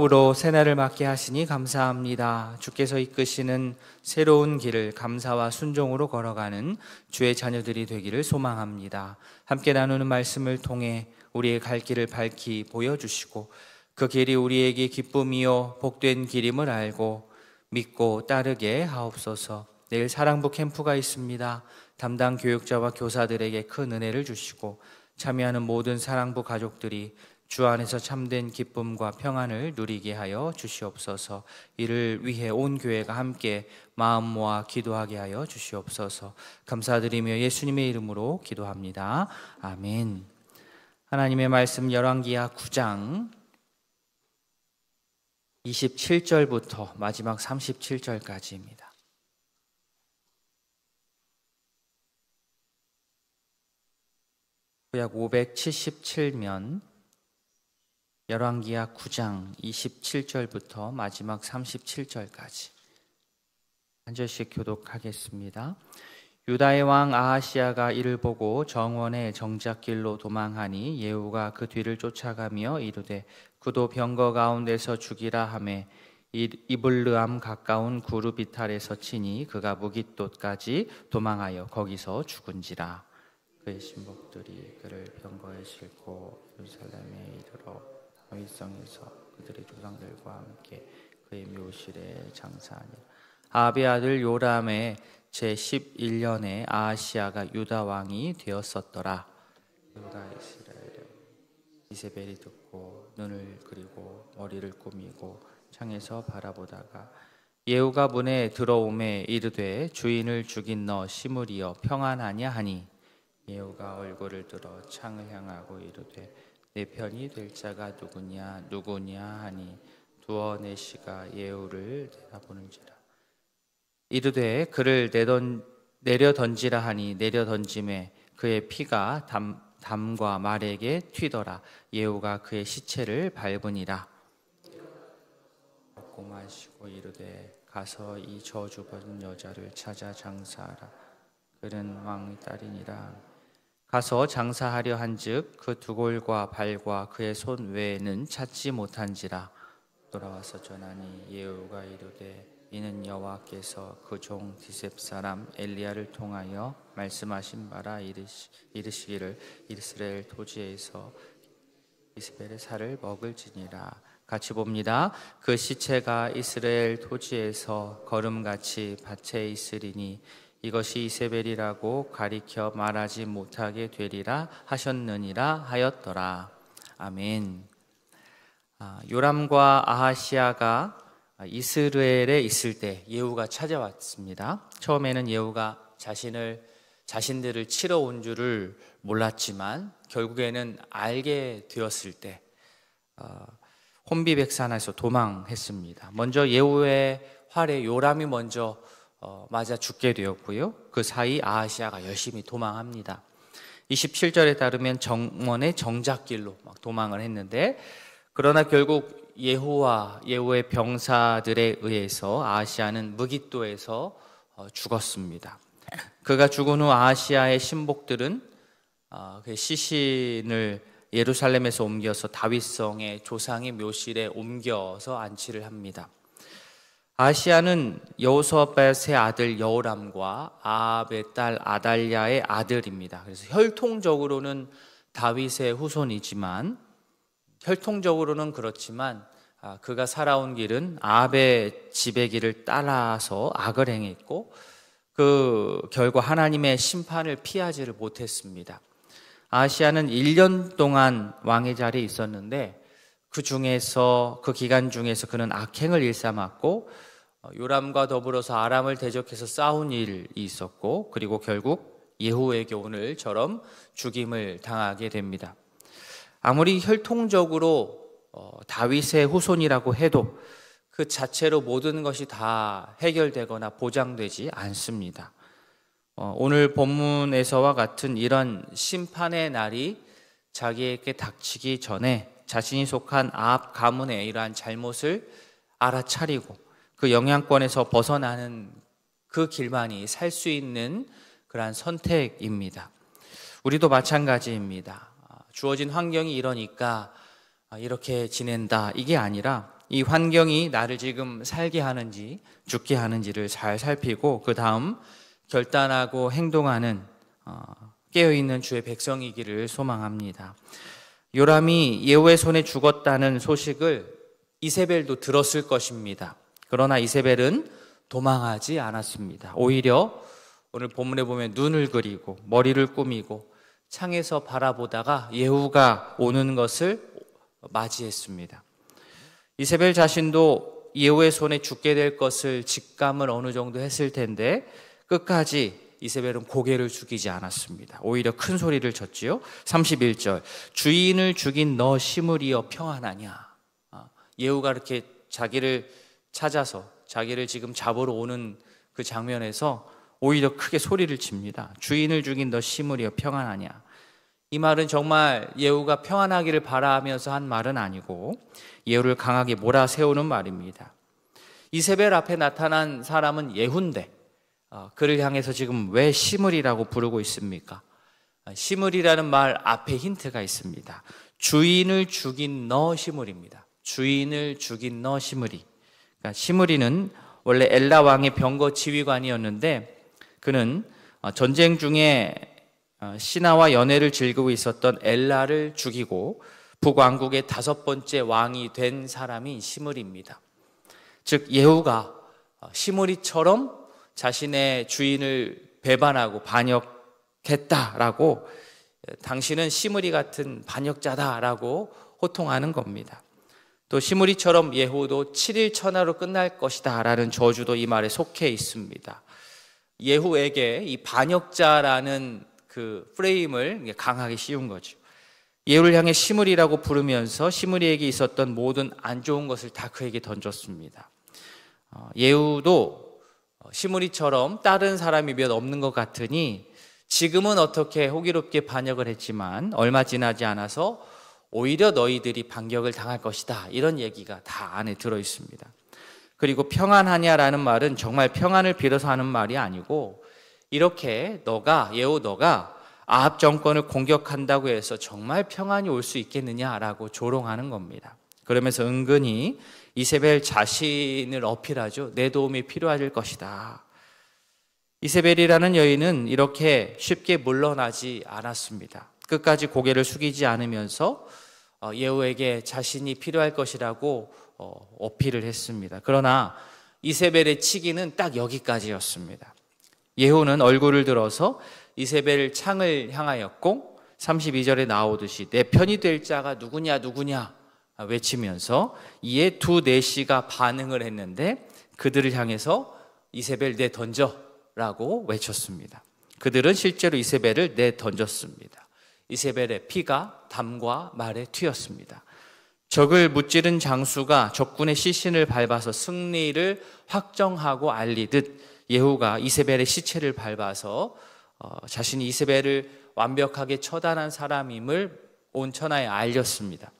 으로 새날을 맞게 하시니 감사합니다. 주께서 이끄시는 새로운 길을 감사와 순종으로 걸어가는 주의 자녀들이 되기를 소망합니다. 함께 나누는 말씀을 통해 우리의 갈 길을 밝히 보여주시고 그 길이 우리에게 기쁨이요 복된 길임을 알고 믿고 따르게 하옵소서. 내일 사랑부 캠프가 있습니다. 담당 교육자와 교사들에게 큰 은혜를 주시고 참여하는 모든 사랑부 가족들이 주 안에서 참된 기쁨과 평안을 누리게 하여 주시옵소서. 이를 위해 온 교회가 함께 마음 모아 기도하게 하여 주시옵소서. 감사드리며 예수님의 이름으로 기도합니다. 아멘. 하나님의 말씀 열왕기하 9장 27절부터 마지막 37절까지입니다. 구약 577면 열왕기하 9장 27절부터 마지막 37절까지 한 절씩 교독하겠습니다. 유다의 왕 아하시야가 이를 보고 정원의 정작길로 도망하니 예후가 그 뒤를 쫓아가며 이르되 그도 병거 가운데서 죽이라 하매 이블르암 가까운 구르비탈에서 치니 그가 무깃돌까지 도망하여 거기서 죽은지라. 그의 신복들이 그를 병거에 싣고 예루살렘에 이르러 다윗성에서 그들의 조상들과 함께 그의 묘실에 장사하니라. 아합의 아들 요람의 제11년에 아하시야가 유다 왕이 되었었더라. 유다 이스라엘의 이세벨이 듣고 눈을 그리고 머리를 꾸미고 창에서 바라보다가 예후가 문에 들어오매 이르되 주인을 죽인 너 시므리여 평안하냐 하니 예후가 얼굴을 들어 창을 향하고 이르되 내 편이 될 자가 누구냐 하니 두어 내시가 예후를 내다보는지라. 이르되 그를 내려 던지라 하니 내려 던짐에 그의 피가 담과 말에게 튀더라. 예후가 그의 시체를 밟으니라. 먹고 마시고 이르되 가서 이 저주받은 여자를 찾아 장사하라. 그는 왕의 딸이니라. 가서 장사하려 한즉 그 두골과 발과 그의 손 외에는 찾지 못한지라. 돌아와서 전하니 예후가 이르되 이는 여호와께서 그 종 디셉 사람 엘리야를 통하여 말씀하신 바라. 이르시기를 이스라엘 토지에서 이스벨의 살을 먹을지니라. 같이 봅니다. 그 시체가 이스라엘 토지에서 거름같이 밭에 있으리니 이것이 이세벨이라고 가리켜 말하지 못하게 되리라 하셨느니라 하였더라. 아멘. 요람과 아하시야가 이스라엘에 있을 때 예후가 찾아왔습니다. 처음에는 예후가 자신들을 치러 온 줄을 몰랐지만 결국에는 알게 되었을 때 혼비백산에서 도망했습니다. 먼저 예후의 활에 요람이 먼저 맞아 죽게 되었고요. 그 사이 아하시야가 열심히 도망합니다. 27절에 따르면 정원의 정작길로 막 도망을 했는데 그러나 결국 예후와 예후의 병사들에 의해서 아하시야는 무깃도에서 죽었습니다. 그가 죽은 후 아하시야의 신복들은 그 시신을 예루살렘에서 옮겨서 다윗성의 조상의 묘실에 옮겨서 안치를 합니다. 아하시야는 여호사밧의 아들 여호람과 아합의 딸 아달랴의 아들입니다. 그래서 혈통적으로는 다윗의 후손이지만 혈통적으로는 그렇지만 그가 살아온 길은 아합의 지배 길을 따라서 악을 행했고 그 결과 하나님의 심판을 피하지를 못했습니다. 아하시야는 1년 동안 왕의 자리에 있었는데 그 기간 중에서 그는 악행을 일삼았고 요람과 더불어서 아람을 대적해서 싸운 일이 있었고 그리고 결국 예후에게 오늘처럼 죽임을 당하게 됩니다. 아무리 혈통적으로 다윗의 후손이라고 해도 그 자체로 모든 것이 다 해결되거나 보장되지 않습니다. 오늘 본문에서와 같은 이런 심판의 날이 자기에게 닥치기 전에 자신이 속한 아합 가문의 이러한 잘못을 알아차리고 그 영향권에서 벗어나는 그 길만이 살 수 있는 그러한 선택입니다. 우리도 마찬가지입니다. 주어진 환경이 이러니까 이렇게 지낸다 이게 아니라 이 환경이 나를 지금 살게 하는지 죽게 하는지를 잘 살피고 그 다음 결단하고 행동하는 깨어있는 주의 백성이기를 소망합니다. 요람이 예후의 손에 죽었다는 소식을 이세벨도 들었을 것입니다. 그러나 이세벨은 도망하지 않았습니다. 오히려 오늘 본문에 보면 눈을 그리고 머리를 꾸미고 창에서 바라보다가 예후가 오는 것을 맞이했습니다. 이세벨 자신도 예후의 손에 죽게 될 것을 직감을 어느 정도 했을 텐데 끝까지 이세벨은 고개를 숙이지 않았습니다. 오히려 큰 소리를 쳤지요. 31절 주인을 죽인 너 시므리여 평안하냐. 예후가 이렇게 자기를 찾아서 자기를 지금 잡으러 오는 그 장면에서 오히려 크게 소리를 칩니다. 주인을 죽인 너 시므리여 평안하냐. 이 말은 정말 예후가 평안하기를 바라면서 한 말은 아니고 예후를 강하게 몰아세우는 말입니다. 이세벨 앞에 나타난 사람은 예후인데 그를 향해서 지금 왜 시므리라고 부르고 있습니까? 시므리라는 말 앞에 힌트가 있습니다. 주인을 죽인 너 시므리입니다. 주인을 죽인 너 시므리. 그러니까 시므리는 원래 엘라 왕의 병거 지휘관이었는데 그는 전쟁 중에 신하와 연애를 즐기고 있었던 엘라를 죽이고 북왕국의 5번째 왕이 된 사람이 시므리입니다. 즉 예후가 시므리처럼 자신의 주인을 배반하고 반역했다라고 당신은 시므리 같은 반역자다라고 호통하는 겁니다. 또 시므리처럼 예후도 7일 천하로 끝날 것이다 라는 저주도 이 말에 속해 있습니다. 예후에게 이 반역자라는 그 프레임을 강하게 씌운 거죠. 예후를 향해 시므리라고 부르면서 시므리에게 있었던 모든 안 좋은 것을 다 그에게 던졌습니다. 예후도 시므리처럼 다른 사람이 몇 없는 것 같으니 지금은 어떻게 호기롭게 반역을 했지만 얼마 지나지 않아서 오히려 너희들이 반격을 당할 것이다. 이런 얘기가 다 안에 들어 있습니다. 그리고 평안하냐라는 말은 정말 평안을 빌어서 하는 말이 아니고 이렇게 예후 너가 아합 정권을 공격한다고 해서 정말 평안이 올 수 있겠느냐라고 조롱하는 겁니다. 그러면서 은근히 이세벨 자신을 어필하죠. 내 도움이 필요할 것이다. 이세벨이라는 여인은 이렇게 쉽게 물러나지 않았습니다. 끝까지 고개를 숙이지 않으면서 예후에게 자신이 필요할 것이라고 어필을 했습니다. 그러나 이세벨의 치기는 딱 여기까지였습니다. 예후는 얼굴을 들어서 이세벨 창을 향하였고 32절에 나오듯이 내 편이 될 자가 누구냐 외치면서 이에 두 내시가 반응을 했는데 그들을 향해서 이세벨 내 던져라고 외쳤습니다. 그들은 실제로 이세벨을 내 던졌습니다. 이세벨의 피가 담과 말에 튀었습니다. 적을 무찌른 장수가 적군의 시신을 밟아서 승리를 확정하고 알리듯 예후가 이세벨의 시체를 밟아서 자신이 이세벨을 완벽하게 처단한 사람임을 온 천하에 알렸습니다.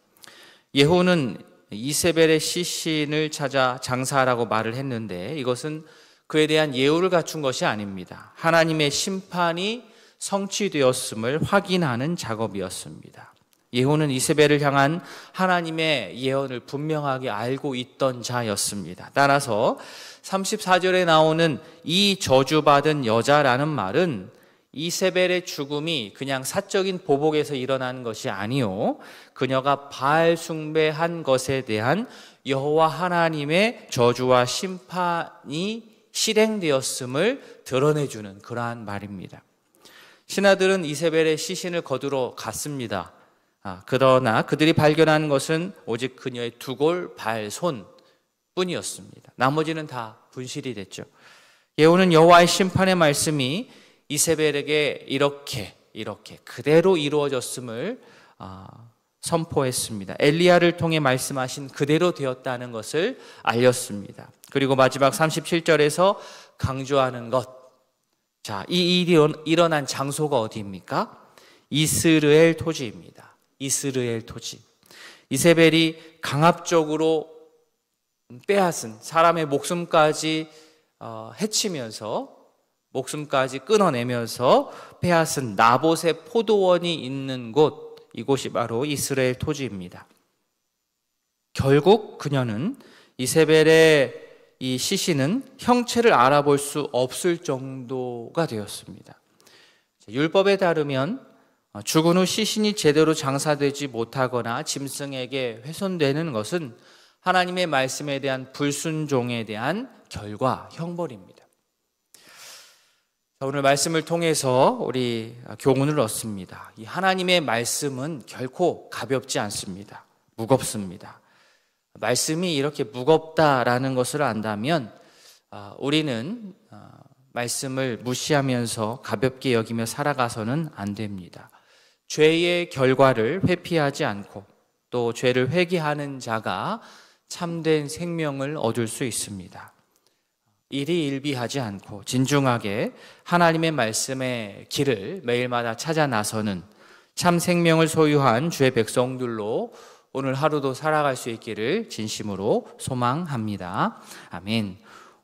예후는 이세벨의 시신을 찾아 장사하라고 말을 했는데 이것은 그에 대한 예우를 갖춘 것이 아닙니다. 하나님의 심판이 성취되었음을 확인하는 작업이었습니다. 예후는 이세벨을 향한 하나님의 예언을 분명하게 알고 있던 자였습니다. 따라서 34절에 나오는 이 저주받은 여자라는 말은 이세벨의 죽음이 그냥 사적인 보복에서 일어나는 것이 아니요 그녀가 바알 숭배한 것에 대한 여호와 하나님의 저주와 심판이 실행되었음을 드러내주는 그러한 말입니다. 신하들은 이세벨의 시신을 거두러 갔습니다. 그러나 그들이 발견한 것은 오직 그녀의 두골 발손 뿐이었습니다. 나머지는 다 분실이 됐죠. 예후는 여호와의 심판의 말씀이 이세벨에게 이렇게 그대로 이루어졌음을 선포했습니다. 엘리야를 통해 말씀하신 그대로 되었다는 것을 알렸습니다. 그리고 마지막 37절에서 강조하는 것. 자, 이 일이 일어난 장소가 어디입니까? 이스라엘 토지입니다. 이스라엘 토지. 이세벨이 강압적으로 빼앗은 사람의 목숨까지 해치면서 목숨까지 끊어내면서 빼앗은 나봇의 포도원이 있는 곳, 이곳이 바로 이스라엘 토지입니다. 결국 그녀는 이세벨의 이 시신은 형체를 알아볼 수 없을 정도가 되었습니다. 율법에 따르면 죽은 후 시신이 제대로 장사되지 못하거나 짐승에게 훼손되는 것은 하나님의 말씀에 대한 불순종에 대한 결과, 형벌입니다. 오늘 말씀을 통해서 우리 교훈을 얻습니다. 이 하나님의 말씀은 결코 가볍지 않습니다. 무겁습니다. 말씀이 이렇게 무겁다라는 것을 안다면 우리는 말씀을 무시하면서 가볍게 여기며 살아가서는 안 됩니다. 죄의 결과를 회피하지 않고 또 죄를 회개하는 자가 참된 생명을 얻을 수 있습니다. 일희일비하지 않고 진중하게 하나님의 말씀의 길을 매일마다 찾아 나서는 참 생명을 소유한 주의 백성들로 오늘 하루도 살아갈 수 있기를 진심으로 소망합니다. 아멘.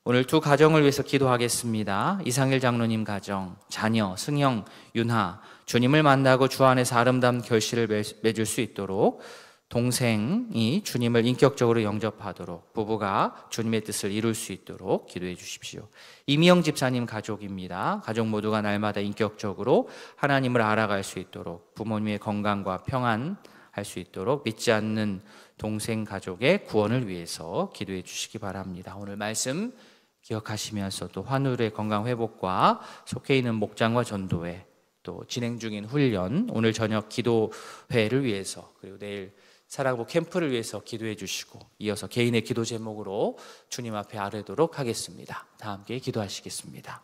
오늘 두 가정을 위해서 기도하겠습니다. 이상일 장로님 가정, 자녀, 승형, 윤하, 주님을 만나고 주 안에서 아름다운 결실을 맺을 수 있도록, 동생이 주님을 인격적으로 영접하도록, 부부가 주님의 뜻을 이룰 수 있도록 기도해 주십시오. 이미영 집사님 가족입니다. 가족 모두가 날마다 인격적으로 하나님을 알아갈 수 있도록, 부모님의 건강과 평안 할 수 있도록, 믿지 않는 동생 가족의 구원을 위해서 기도해 주시기 바랍니다. 오늘 말씀 기억하시면서 또 환우의 건강 회복과 속해 있는 목장과 전도회, 또 진행 중인 훈련, 오늘 저녁 기도회를 위해서, 그리고 내일 사랑부 캠프를 위해서 기도해 주시고, 이어서 개인의 기도 제목으로 주님 앞에 아뢰도록 하겠습니다. 다 함께 기도하시겠습니다.